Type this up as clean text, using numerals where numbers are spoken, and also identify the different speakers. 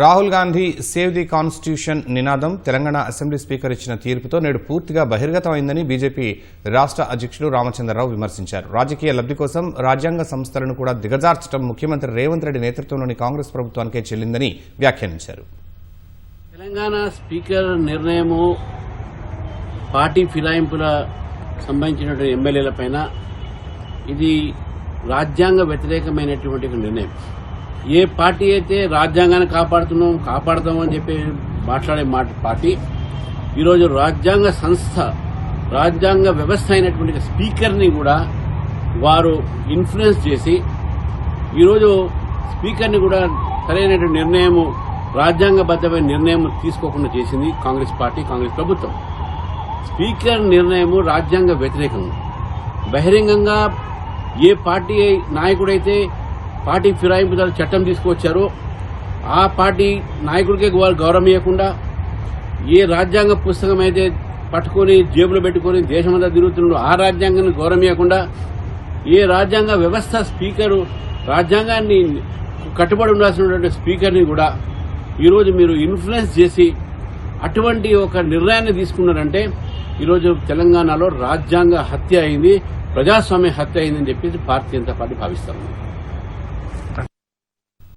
Speaker 1: Rahul Gandhi save the constitution నినాదం Telangana assembly speaker ఇచ్చిన తీర్పుతో నేడు పూర్తిగా బహిర్గతమైందని బీజేపీ రాష్ట్ర అధ్యక్షులు రామచంద్రరావు విమర్శించారు. రాజకీయ లబ్ది కోసం రాజ్యాంగ సంస్థలను కూడా దిగజార్చడం ముఖ్యమంత్రి రేవంత్ రెడ్డి నేతృత్వంలోని కాంగ్రెస్ ప్రభుత్వానికే చెల్లిందని వ్యాఖ్యానించారు.
Speaker 2: తెలంగాణ స్పీకర్ నిర్ణయము పార్టీ ఫిరాయింపుల సంబంధించినటువంటి ఎమ్మెల్యేలపైన ఇది రాజ్యాంగ వ్యతిరేకమైనటువంటి నిర్ణయం. ఏ పార్టీ అయితే రాజ్యాంగాన్ని కాపాడుతామని చెప్పి మాట్లాడే పార్టీ ఈరోజు రాజ్యాంగ సంస్థ రాజ్యాంగ వ్యవస్థ అయినటువంటి స్పీకర్ని కూడా వారు ఇన్ఫ్లుయెన్స్ చేసి ఈరోజు స్పీకర్ని కూడా సరైనటువంటి నిర్ణయం రాజ్యాంగబద్దమైన నిర్ణయం తీసుకోకుండా చేసింది కాంగ్రెస్ పార్టీ, కాంగ్రెస్ ప్రభుత్వం. స్పీకర్ నిర్ణయం రాజ్యాంగ వ్యతిరేకం. బహిరంగంగా ఏ పార్టీ నాయకుడైతే పార్టీ ఫిరాయింపు చట్టం తీసుకువచ్చారో ఆ పార్టీ నాయకుడికే గౌరవం ఇవ్వకుండా, ఏ రాజ్యాంగ పుస్తకం అయితే పట్టుకుని జేబులో పెట్టుకుని దేశమంతా తిరుగుతున్నాడో ఆ రాజ్యాంగాన్ని గౌరవం ఇవ్వకుండా, ఏ రాజ్యాంగ వ్యవస్థ స్పీకరు రాజ్యాంగాన్ని కట్టుబడి ఉండాల్సినటువంటి స్పీకర్ని కూడా ఈరోజు మీరు ఇన్ఫ్లుయెన్స్ చేసి అటువంటి ఒక నిర్ణయాన్ని తీసుకున్నారంటే ఈరోజు తెలంగాణలో రాజ్యాంగ హత్య అయింది, ప్రజాస్వామ్య హత్య అయిందని చెప్పేసి భారతీయ జనతా పార్టీ భావిస్తారు.